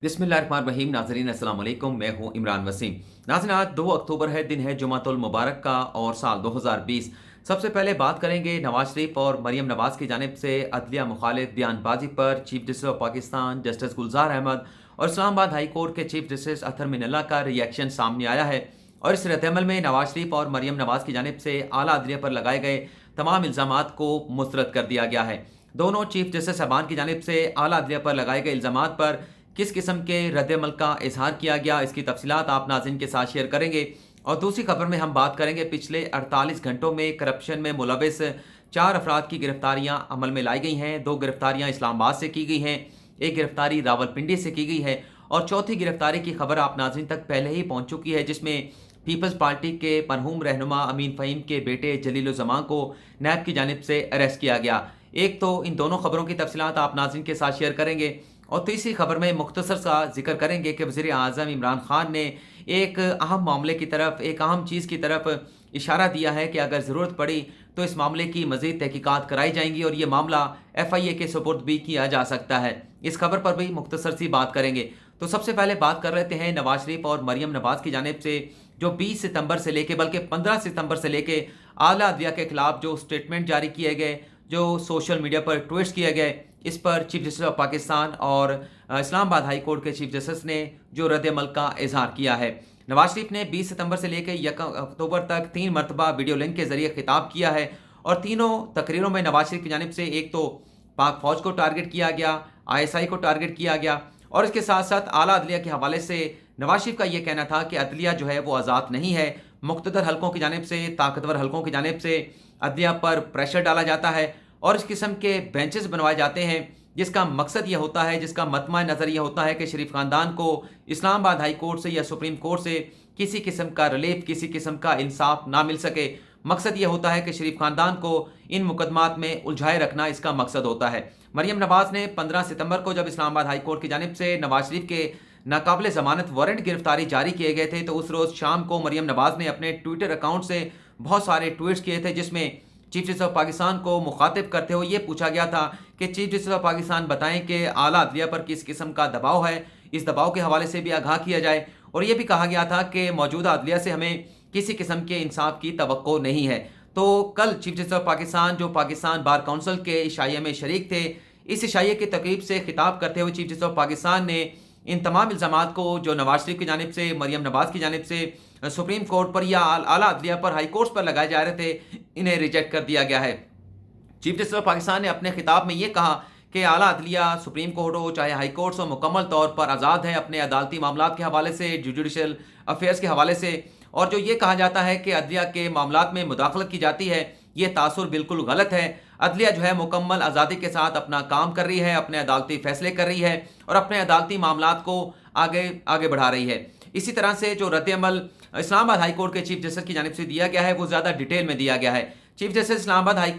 बिस्मिल्लाहिर्रहमानिर्रहीम। नाज़रीन अस्सलाम वालेकुम, मैं हूँ इमरान वसीम। नाज़रीन, आज 2 अक्टूबर है, दिन है जुमातुल मुबारक का और साल 2020। सबसे पहले बात करेंगे नवाज शरीफ और मरियम नवाज की जानिब से अदलिया मुखालिफ बयानबाजी पर chief justice of Pakistan justice Gulzar Ahmed और इस्लामाबाद हाई कोर्ट के चीफ जस्टिस अतर मिनल्ला का रिएक्शन सामने आया है। और इस रद्दअमल में नवाज शरीफ और मरियम नवाज की जानिब से आला अदलिया पर लगाए गए तमाम इल्ज़ामात को मुस्तरद कर दिया गया है। दोनों चीफ जस्टिस साहबान की जानिब से आला अदलिया पर लगाए गए इल्ज़ामात पर किस किस्म के रद्दअमल का इजहार किया गया, इसकी तफसीलात आप नाज़रीन के साथ शेयर करेंगे। और दूसरी खबर में हम बात करेंगे पिछले 48 घंटों में करप्शन में मुलविस 4 अफराद की गिरफ्तारियां अमल में लाई गई हैं। 2 गिरफ्तारियां इस्लामाबाद से की गई हैं, एक गिरफ्तारी रावलपिंडी से की गई है और चौथी गिरफ्तारी की खबर आप नाज़रीन तक पहले ही पहुंच चुकी है, जिसमें पीपल्स पार्टी के मरहूम रहनुमा अमीन फ़हीम के बेटे जलील-उज़्ज़मा को नैब की जानिब से अरेस्ट किया गया। एक तो इन दोनों खबरों की तफसीलात आप नाज़रीन के साथ शेयर करेंगे और तीसरी खबर में मुख्तसर सा जिक्र करेंगे कि वज़ीर आज़म इमरान खान ने एक अहम मामले की तरफ, एक अहम चीज़ की तरफ इशारा दिया है कि अगर ज़रूरत पड़ी तो इस मामले की मज़ीद तहकीकात कराई जाएंगी और ये मामला FIA के सुपुर्द भी किया जा सकता है। इस खबर पर भी मुख्तसर सी बात करेंगे। तो सबसे पहले बात कर लेते हैं नवाज शरीफ और मरियम नवाज की जानिब से जो 20 सितंबर से लेके बल्कि 15 सितंबर से लेके आला अदलिया के खिलाफ जो स्टेटमेंट जारी किए गए, जो सोशल मीडिया पर ट्वीट्स किए गए, इस पर चीफ जस्टिस ऑफ पाकिस्तान और इस्लामाबाद हाई कोर्ट के चीफ जस्टिस ने जो रद्दअमल का इजहार किया है। नवाज शरीफ ने 20 सितंबर से लेकर 1 अक्टूबर तक 3 मरतबा वीडियो लिंक के जरिए खिताब किया है और तीनों तकरीरों में नवाज शरीफ की जानिब से एक तो पाक फौज को टारगेट किया गया, ISI को टारगेट किया गया और इसके साथ साथ आला अदलिया के हवाले से नवाज शरीफ का यह कहना था कि अदलिया जो है वो आज़ाद नहीं है। मुख्तदर हलकों की जानिब से, ताकतवर हलकों की जानिब से अदलिया पर प्रेशर डाला जाता है और इस किस्म के बेंचेस बनवाए जाते हैं जिसका मकसद यह होता है, जिसका मतमा नज़र यह होता है कि शरीफ ख़ानदान को इस्लामाबाद हाई कोर्ट से या सुप्रीम कोर्ट से किसी किस्म का रिलीफ, किसी किस्म का इंसाफ ना मिल सके। मकसद यह होता है कि शरीफ ख़ानदान को इन मुकदमात में उलझाए रखना, इसका मकसद होता है। मरियम नवाज ने 15 सितंबर को जब इस्लामाबाद हाई कोर्ट की जानिब से नवाज शरीफ के नाकाबिल ज़मानत वारंट गिरफ्तारी जारी किए गए थे, तो उस रोज़ शाम को मरियम नवाज ने अपने ट्विटर अकाउंट से बहुत सारे ट्वीट्स किए थे, जिसमें चीफ जस्टिस ऑफ पाकिस्तान को मुखातिब करते हुए ये पूछा गया था कि चीफ जस्टिस ऑफ पाकिस्तान बताएं कि आला अदलिया पर किस किस्म का दबाव है, इस दबाव के हवाले से भी आगाह किया जाए। और ये भी कहा गया था कि मौजूदा अदलिया से हमें किसी किस्म के इंसाफ की तवक्को नहीं है। तो कल चीफ जस्टिस ऑफ पाकिस्तान जो पाकिस्तान बार काउंसिल के इशाइया में शरीक थे, इस इशाइया की तकरीब से खिताब करते हुए चीफ जस्टिस ऑफ पाकिस्तान ने इन तमाम इल्ज़ामात को जो नवाज शरीफ की जानिब से, मरियम नवाज की जानिब से सुप्रीम कोर्ट पर या आला अदलिया पर, हाई कोर्ट पर लगाए जा रहे थे, इन्हें रिजेक्ट कर दिया गया है। चीफ जस्टिस ऑफ पाकिस्तान ने अपने खिताब में ये कहा कि आला अदलिया, सुप्रीम कोर्ट हो चाहे हाई कोर्ट हो, मुकम्मल तौर पर आज़ाद है अपने अदालती मामलात के हवाले से, जुडिशल अफेयर्स के हवाले से। और जो ये कहा जाता है कि अदलिया के मामलात में मुदाखलत की जाती है, ये तासुर बिल्कुल गलत है। अदलिया जो है मुकम्मल आज़ादी के साथ अपना काम कर रही है, अपने अदालती फैसले कर रही है और अपने अदालती मामलात को आगे आगे बढ़ा रही है। इसी तरह से जो रद्दअमल इस्लामाबाद हाई कोर्ट के चीफ जस्टिस की जानिब से दिया गया है वो ज़्यादा डिटेल में दिया गया है। Chief justice Islamabad high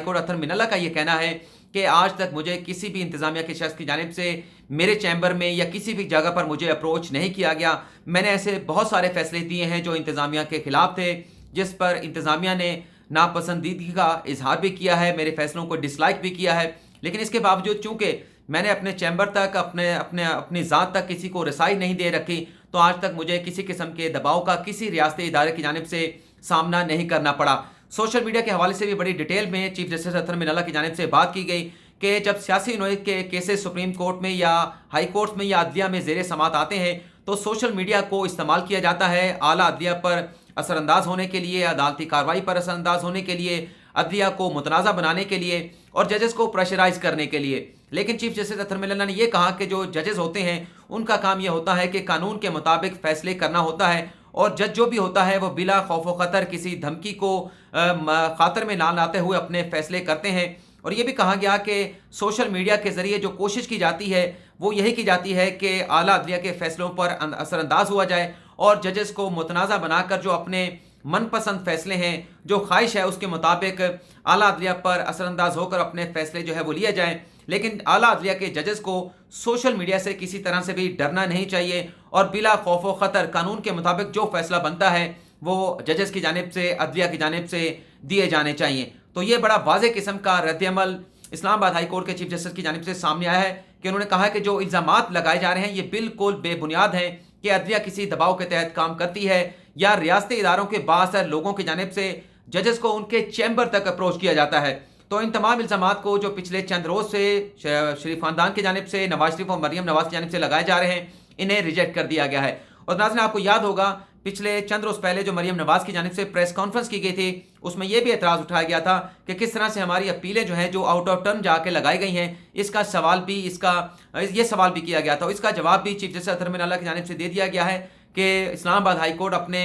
court Athar Minallah का ये कहना है कि आज तक मुझे किसी भी इंतज़ामिया के शख्स की जानिब से मेरे चैम्बर में या किसी भी जगह पर मुझे अप्रोच नहीं किया गया। मैंने ऐसे बहुत सारे फैसले दिए हैं जो इंतज़ामिया के ख़िलाफ़ थे, जिस पर इंतज़ामिया ने नापसंदीदगी का इजहार भी किया है, मेरे फैसलों को डिसलाइक भी किया है। लेकिन इसके बावजूद चूँकि मैंने अपने चैम्बर तक, अपनी ज़ात तक किसी को रसाई नहीं दे रखी, तो आज तक मुझे किसी किस्म के दबाव का किसी रियासती इदारे की जानिब से सामना नहीं करना पड़ा। सोशल मीडिया के हवाले से भी बड़ी डिटेल में चीफ जस्टिस अतर मिनल्ला की जानिब से बात की गई कि जब सियासी नोयत के केसेस सुप्रीम कोर्ट में या हाई कोर्ट में या अदलिया में ज़ेर समात आते हैं तो सोशल मीडिया को इस्तेमाल किया जाता है आला अदलिया पर असरअंदाज होने के लिए, अदालती कार्रवाई पर असरअंदाज होने के लिए, अदलिया को मुतनाज़ा बनाने के लिए और जजेस को प्रेशराइज करने के लिए। लेकिन चीफ जस्टिस अतर मिनल्ला ने यह कहा कि जो जजेस होते हैं उनका काम यह होता है कि कानून के मुताबिक फैसले करना होता है और जज जो भी होता है वो बिला खौफ व ख़तर, किसी धमकी को खातर में ना लाते हुए अपने फैसले करते हैं। और ये भी कहा गया कि सोशल मीडिया के ज़रिए जो कोशिश की जाती है वो यही की जाती है कि आला अदलिया के फैसलों पर असरअंदाज हुआ जाए और जजेस को मुतनाज़ा बनाकर जो अपने मनपसंद फैसले हैं, जो ख्वाहिश है उसके मुताबिक आला अदलिया पर असरअंदाज होकर अपने फैसले जो है वो लिए जाएँ। लेकिन आला अदलिया के जजेस को सोशल मीडिया से किसी तरह से भी डरना नहीं चाहिए और बिला खौफ व ख़तर कानून के मुताबिक जो फैसला बनता है वो जजेस की जानिब से, अदलिया की जानिब से दिए जाने चाहिए। तो ये बड़ा वाज़ेह किस्म का रद्दअमल इस्लामाबाद हाई कोर्ट के चीफ जस्टिस की जानिब से सामने आया है कि उन्होंने कहा कि जो इल्ज़ामात लगाए जा रहे हैं ये बिल्कुल बेबुनियाद हैं कि अदलिया किसी दबाव के तहत काम करती है या रियासती इदारों के बासर लोगों की जानिब से जजेस को उनके चैम्बर तक अप्रोच किया जाता है। तो इन तमाम इल्ज़ामात को जो पिछले चंद रोज़ से शरीफ खानदान की जानिब से नवाज शरीफ और मरियम नवाज की जानिब से लगाए जा रहे हैं, इन्हें रिजेक्ट कर दिया गया है। और नाज़रीन, आपको याद होगा पिछले चंद रोज़ पहले जो मरियम नवाज की जानिब से प्रेस कॉन्फ्रेंस की गई थी, उसमें यह भी एतराज़ उठाया गया था कि किस तरह से हमारी अपीलें जो हैं जो आउट ऑफ टर्न जाके लगाई गई हैं, इसका सवाल भी ये सवाल भी किया गया था। इसका जवाब भी चीफ जस्टिस अतहर मीर अल्लाह की जानिब से दे दिया गया है कि इस्लामाबाद हाई कोर्ट अपने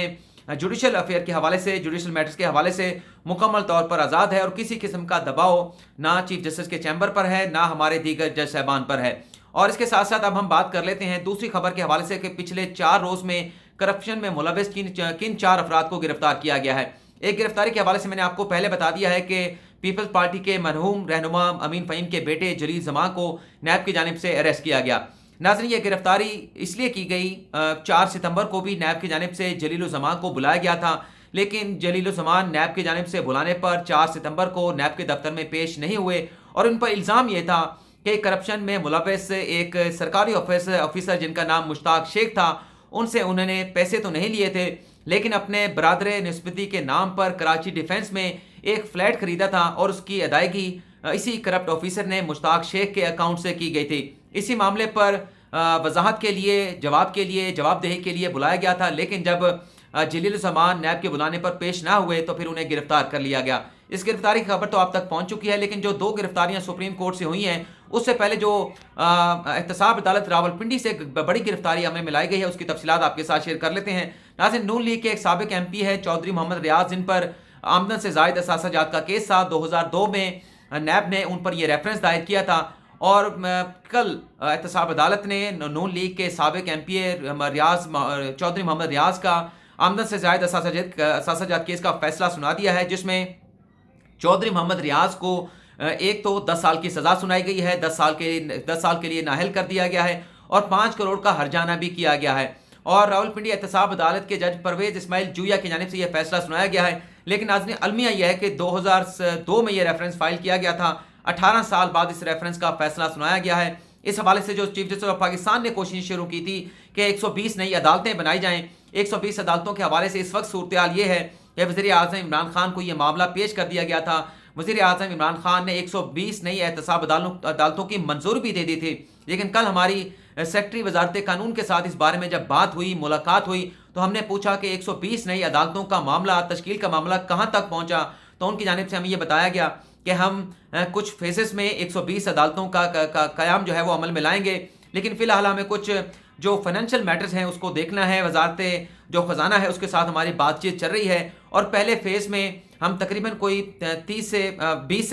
जुडिशल अफेयर के हवाले से, जुडिशल मैटर्स के हवाले से मुकम्मल तौर पर आज़ाद है और किसी किस्म का दबाव ना चीफ जस्टिस के चैम्बर पर है, ना हमारे दीगर जज साहबान पर है। और इसके साथ साथ अब हम बात कर लेते हैं दूसरी खबर के हवाले से कि पिछले 4 रोज़ में करप्शन में मुलविस किन 4 अफराद को गिरफ्तार किया गया है। एक गिरफ्तारी के हवाले से मैंने आपको पहले बता दिया है कि पीपल्स पार्टी के मरहूम रहनुमा अमीन फ़हीम के बेटे जलील ज़मां को नैब की जानिब से अरेस्ट किया गया। नाज़रीन, ये गिरफ्तारी इसलिए की गई, 4 सितंबर को भी नैब की जानिब से जलील ज़मां को बुलाया गया था, लेकिन जलील ज़मां नैब की जानिब से बुलाने पर 4 सितंबर को नैब के दफ्तर में पेश नहीं हुए और उन पर इल्ज़ाम ये था कि करप्शन में मुलविस एक सरकारी ऑफिसर जिनका नाम मुश्ताक शेख था, उनसे उन्होंने पैसे तो नहीं लिए थे, लेकिन अपने बरादर निस्बती के नाम पर कराची डिफेंस में एक फ्लैट खरीदा था और उसकी अदायगी इसी करप्ट ऑफिसर ने मुश्ताक शेख के अकाउंट से की गई थी। इसी मामले पर वजाहत के लिए, जवाबदेही के लिए बुलाया गया था, लेकिन जब जलील ज़मां नैब के बुलाने पर पेश ना हुए तो फिर उन्हें गिरफ्तार कर लिया गया। इस गिरफ्तारी की खबर तो आप तक पहुंच चुकी है, लेकिन जो 2 गिरफ्तारियां सुप्रीम कोर्ट से हुई हैं, उससे पहले जो एहतसाब अदालत रावलपिंडी से बड़ी गिरफ्तारी हमें मिलाई गई है, उसकी तफसीलात आपके साथ शेयर कर लेते हैं। नाज़रीन, नून लीग के एक साबिक MP है चौधरी मोहम्मद रियाज, जिन पर आमदन से ज़ायद असासाजात का केस था। 2002 में नैब ने उन पर यह रेफरेंस दायर किया था और कल एहतसाब अदालत ने नून लीग के साबिक MP चौधरी मोहम्मद रियाज का आमदन से ज़ायद असासाजात केस का फैसला सुना दिया है, जिसमें चौधरी मोहम्मद रियाज को एक तो 10 साल की सज़ा सुनाई गई है, 10 साल के लिए नाअहल कर दिया गया है और 5 करोड़ का हर्जाना भी किया गया है। और रावलपिंडी एहतसाब अदालत के जज परवेज इस्माइल जूया की जानिब से यह फैसला सुनाया गया है। लेकिन नाज़रीन, अलमिया यह है कि 2002 में यह रेफरेंस फाइल किया गया था, 18 साल बाद इस रेफरेंस का फैसला सुनाया गया है। इस हवाले से जो चीफ जस्टिस ऑफ पाकिस्तान ने कोशिश शुरू की थी कि 120 नई अदालतें बनाई जाएँ। 120 अदालतों के हवाले से इस वक्त सूरत हाल ये है कि वज़ीर आज़म इमरान खान को यह मामला पेश कर दिया गया था। वज़ीर आज़म इमरान खान ने 120 नई एहतसाब अदालतों की मंजूरी भी दे दी थी, लेकिन कल हमारी सेक्रेटरी वजारत कानून के साथ इस बारे में जब बात हुई, मुलाकात हुई, तो हमने पूछा कि 120 नई अदालतों का मामला, तश्कील का मामला कहाँ तक पहुँचा। तो उनकी जानिब से हमें यह बताया गया कि हम कुछ फेजेस में 120 अदालतों का क़याम जो है वो अमल में लाएंगे, लेकिन फ़िलहाल हमें कुछ जो फाइनेंशियल मैटर्स हैं उसको देखना है। वजारत जो ख़जाना है उसके साथ हमारी बातचीत चल रही है और पहले फ़ेज़ में हम तकरीबन कोई 20 से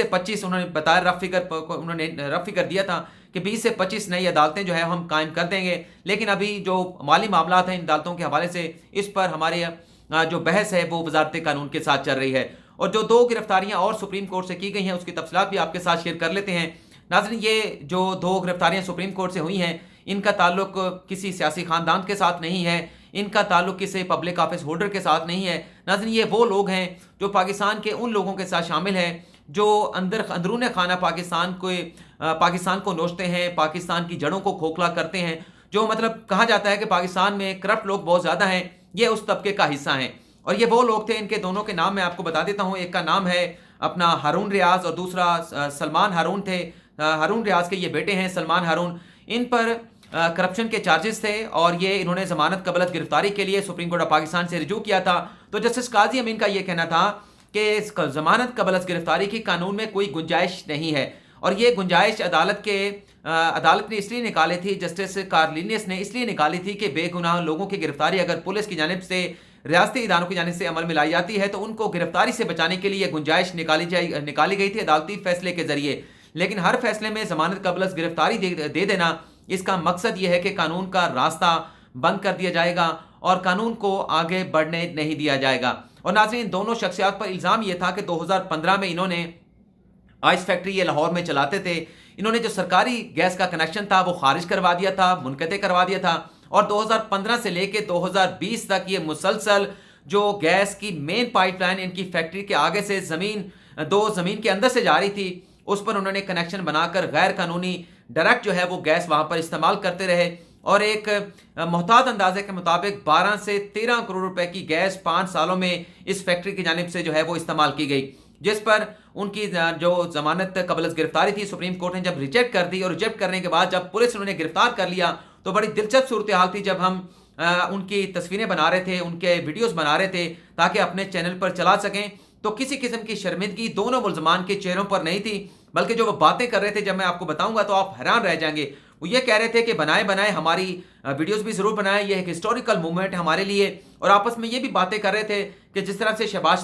25 उन्होंने बताया, रफ फिगर दिया था कि 20 से 25 नई अदालतें जो है हम कायम कर देंगे। लेकिन अभी जो माली मामलात हैं इन अदालतों के हवाले से, इस पर हमारे जो बहस है वो वजारत कानून के साथ चल रही है। और जो 2 गिरफ्तारियाँ और सुप्रीम कोर्ट से की गई हैं उसकी तफसीलात भी आपके साथ शेयर कर लेते हैं। नाज़रीन, ये जो 2 गिरफ्तारियाँ सुप्रीम कोर्ट से हुई हैं, इनका ताल्लुक किसी सियासी ख़ानदान के साथ नहीं है, इनका ताल्लुक किसी पब्लिक ऑफिस होल्डर के साथ नहीं है। नाज़रीन, ये वो लोग हैं जो पाकिस्तान के उन लोगों के साथ शामिल हैं जो अंदरून खाना पाकिस्तान को नोचते हैं, पाकिस्तान की जड़ों को खोखला करते हैं। जो मतलब कहा जाता है कि पाकिस्तान में करप्ट लोग बहुत ज़्यादा हैं, ये उस तबके का हिस्सा हैं। और ये वो लोग थे, इनके दोनों के नाम मैं आपको बता देता हूँ। एक का नाम है अपना हारून रियाज और दूसरा सलमान हारून थे। हारून रियाज के ये बेटे हैं सलमान हारून। इन पर करप्शन के चार्जेस थे और ये इन्होंने ज़मानत कबलत गिरफ्तारी के लिए सुप्रीम कोर्ट ऑफ पाकिस्तान से रिजू किया था। तो जस्टिस काजी अमीन का ये कहना था कि ज़मानत कबलत गिरफ्तारी की कानून में कोई गुंजाइश नहीं है और ये गुंजाइश अदालत ने इसलिए निकाली थी, जस्टिस कार्लिनियस ने इसलिए निकाली थी कि बेगुनाह लोगों की गिरफ्तारी अगर पुलिस की जानिब से, रियासती इदारों की जानिब से अमल में लाई जाती है तो उनको गिरफ्तारी से बचाने के लिए गुंजाइश निकाली गई थी अदालती फैसले के जरिए। लेकिन हर फैसले में ज़मानत कबलत गिरफ्तारी दे देना, इसका मकसद ये है कि कानून का रास्ता बंद कर दिया जाएगा और कानून को आगे बढ़ने नहीं दिया जाएगा। और नाज़रीन, दोनों शख्सियात पर इल्ज़ाम ये था कि 2015 में इन्होंने आइस फैक्ट्री ये लाहौर में चलाते थे, इन्होंने जो सरकारी गैस का कनेक्शन था वो खारिज करवा दिया था, मुनक़ते करवा दिया था। और 2015 से लेके 2020 तक ये मुसलसल जो गैस की मेन पाइपलाइन इनकी फैक्ट्री के आगे से ज़मीन के अंदर से जा रही थी, उस पर उन्होंने कनेक्शन बनाकर गैर कानूनी डायरेक्ट जो है वो गैस वहाँ पर इस्तेमाल करते रहे और एक मोहतात अंदाजे के मुताबिक 12 से 13 करोड़ रुपए की गैस 5 सालों में इस फैक्ट्री की जानिब से जो है वो इस्तेमाल की गई, जिस पर उनकी जो जमानत कबल गिरफ्तारी थी सुप्रीम कोर्ट ने जब रिजेक्ट कर दी और रिजेक्ट करने के बाद जब पुलिस ने उन्हें गिरफ्तार कर लिया तो बड़ी दिलचस्प सूरत हाल थी। जब हम उनकी तस्वीरें बना रहे थे, उनके वीडियोस बना रहे थे ताकि अपने चैनल पर चला सकें, तो किसी किस्म की शर्मिंदगी दोनों मुल्जमान के चेहरों पर नहीं थी, बल्कि जो वो बातें कर रहे थे जब मैं आपको बताऊंगा तो आप हैरान रह जाएंगे। वो ये कह रहे थे कि बनाए हमारी वीडियोस भी ज़रूर बनाएं, ये एक हिस्टोरिकल मूवमेंट है हमारे लिए। और आपस में ये भी बातें कर रहे थे कि जिस तरह से शहबाज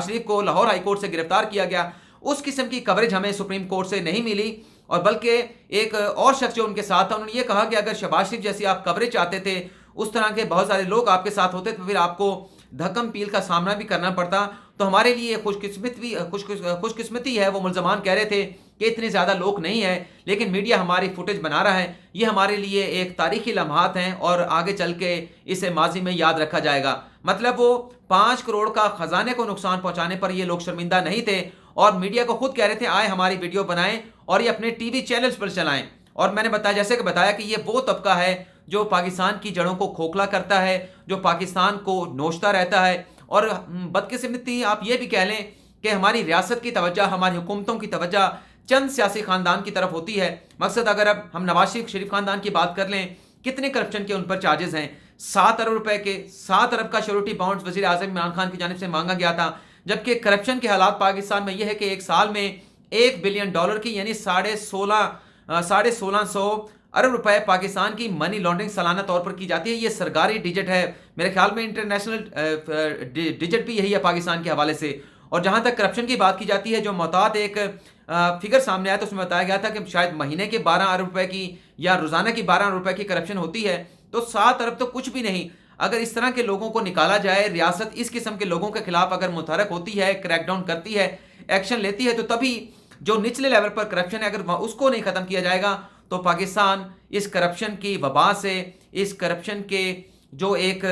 शरीफ को लाहौर हाई कोर्ट से गिरफ्तार किया गया, उस किस्म की कवरेज हमें सुप्रीम कोर्ट से नहीं मिली। और बल्कि एक और शख्स जो उनके साथ था उन्होंने ये कहा कि अगर शहबाज शरीफ जैसी आप कवरेज चाहते थे, उस तरह के बहुत सारे लोग आपके साथ होते तो फिर आपको धक्कम पील का सामना भी करना पड़ता। तो हमारे लिए खुशकिस्मती है, वो मुल्जमान कह रहे थे कि इतने ज़्यादा लोग नहीं है, लेकिन मीडिया हमारी फुटेज बना रहा है। ये हमारे लिए एक तारीखी लम्हात हैं और आगे चल के इसे माजी में याद रखा जाएगा। मतलब वो 5 करोड़ का खजाने को नुकसान पहुंचाने पर ये लोग शर्मिंदा नहीं थे और मीडिया को खुद कह रहे थे आए हमारी वीडियो बनाएं और ये अपने टीवी चैनल्स पर चलाएं। और मैंने बताया कि ये वो तबका है जो पाकिस्तान की जड़ों को खोखला करता है, जो पाकिस्तान को नोचता रहता है। और बदकिस्मती आप ये भी कह लें कि हमारी रियासत की तवज्जो, हमारी हुकूमतों की तवज्जो चंद सियासी खानदान की तरफ होती है। मकसद अगर अब हम नवाज शरीफ खानदान की बात कर लें, कितने करप्शन के उन पर चार्जेस हैं। 7 अरब रुपए के 7 अरब का श्योरिटी बॉन्ड्स वजीर आज़म इमरान खान की जानिब से मांगा गया था, जबकि करप्शन के हालात पाकिस्तान में यह है कि एक साल में $1 बिलियन की यानी 1650 अरब रुपए पाकिस्तान की मनी लॉन्ड्रिंग सालाना तौर पर की जाती है। ये सरकारी डिजिट है, मेरे ख्याल में इंटरनेशनल डिजिट भी यही है पाकिस्तान के हवाले से। और जहां तक करप्शन की बात की जाती है, जो मोहतात एक फिगर सामने आया तो उसमें बताया गया था कि शायद महीने के 12 अरब रुपए की या रोजाना की 12 अरब रुपए की करप्शन होती है। तो 7 अरब तो कुछ भी नहीं। अगर इस तरह के लोगों को निकाला जाए, रियासत इस किस्म के लोगों के खिलाफ अगर मुतहरक होती है, क्रैकडाउन करती है, एक्शन लेती है, तो तभी जो निचले लेवल पर करप्शन है अगर उसको नहीं खत्म किया जाएगा तो पाकिस्तान इस करप्शन की वबा से, इस करप्शन के जो एक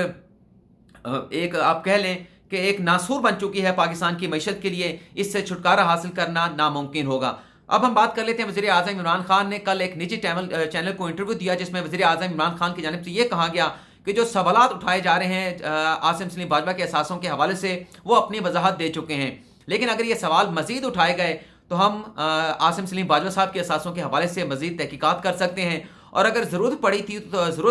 आप कह लें कि एक नासूर बन चुकी है पाकिस्तान की मईशत के लिए, इससे छुटकारा हासिल करना नामुमकिन होगा। अब हम बात कर लेते हैं वज़ीर आज़म इमरान खान ने कल एक निजी चैनल को इंटरव्यू दिया, जिसमें वज़ीर आज़म इमरान खान की जानिब से ये कहा गया कि जो सवालात उठाए जा रहे हैं आसिम सलीम बाजवा के असासों के हवाले से, वो अपनी वजाहत दे चुके हैं। लेकिन अगर ये सवाल मज़ीद उठाए गए तो हम आसिम सलीम बाजवा साहब के असासों के हवाले से मज़ीद तहकीकात कर सकते हैं, और अगर ज़रूरत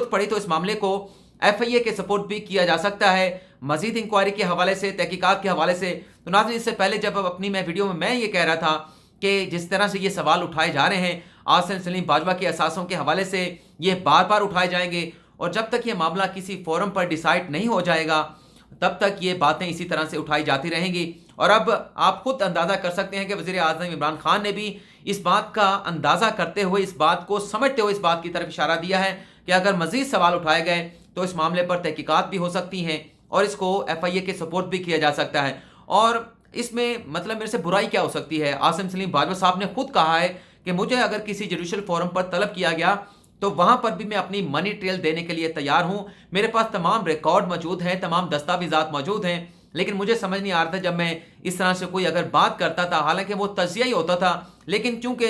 पड़ी तो इस मामले को FIA के सपोर्ट भी किया जा सकता है, मज़ीद इंक्वायरी के हवाले से, तहकीकात के हवाले से। तो नाज़रीन, इससे पहले जब अपनी वीडियो में मैं ये कह रहा था कि जिस तरह से ये सवाल उठाए जा रहे हैं आसिम सलीम बाजवा के असासों के हवाले से, ये बार बार उठाए जाएंगे, और जब तक ये मामला किसी फोरम पर डिसाइड नहीं हो जाएगा तब तक ये बातें इसी तरह से उठाई जाती रहेंगी। और अब आप खुद अंदाज़ा कर सकते हैं कि वज़ीर आज़म इमरान खान ने भी इस बात का अंदाज़ा करते हुए, इस बात को समझते हुए इस बात की तरफ इशारा दिया है कि अगर मज़ीद सवाल उठाए गए तो इस मामले पर तहकीकात भी हो सकती हैं और इसको FIA के सपोर्ट भी किया जा सकता है। और इसमें मतलब मेरे से बुराई क्या हो सकती है। आसिम सलीम बाजवा साहब ने खुद कहा है कि मुझे अगर किसी जुडिशल फोरम पर तलब किया गया तो वहां पर भी मैं अपनी मनी ट्रेल देने के लिए तैयार हूं, मेरे पास तमाम रिकॉर्ड मौजूद हैं, तमाम दस्तावेजात मौजूद हैं। लेकिन मुझे समझ नहीं आ रहा था जब मैं इस तरह से कोई अगर बात करता था, हालांकि वो तजिया ही होता था, लेकिन चूंकि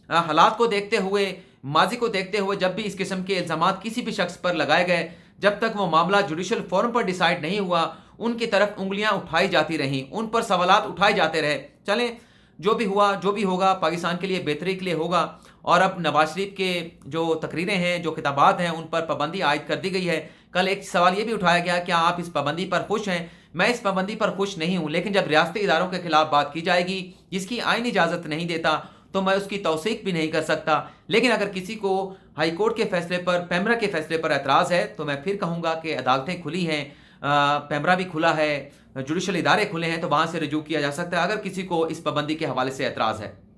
हालात को देखते हुए, माजी को देखते हुए, जब भी इस किस्म के इल्ज़ामात किसी भी शख्स पर लगाए गए, जब तक वो मामला जुडिशल फोरम पर डिसाइड नहीं हुआ, उनकी तरफ उंगलियां उठाई जाती रहीं, उन पर सवालात उठाए जाते रहे। चलें, जो भी हुआ, जो भी होगा पाकिस्तान के लिए बेहतरी के लिए होगा। और अब नवाज शरीफ के जो तकरीरें हैं, जो खिताबात हैं, उन पर पाबंदी आयद कर दी गई है। कल एक सवाल ये भी उठाया गया, क्या आप इस पाबंदी पर खुश हैं? मैं इस पाबंदी पर खुश नहीं हूँ, लेकिन जब रियासती इदारों के खिलाफ बात की जाएगी जिसकी आईनी इजाज़त नहीं देता तो मैं उसकी तौसीक भी नहीं कर सकता। लेकिन अगर किसी को हाई कोर्ट के फैसले पर, पैमरा के फैसले पर एतराज़ है, तो मैं फिर कहूँगा कि अदालतें खुली हैं, पैमरा भी खुला है, जुडिशल इदारे खुले हैं, तो वहाँ से रजू किया जा सकता है अगर किसी को इस पाबंदी के हवाले से एतराज़ है।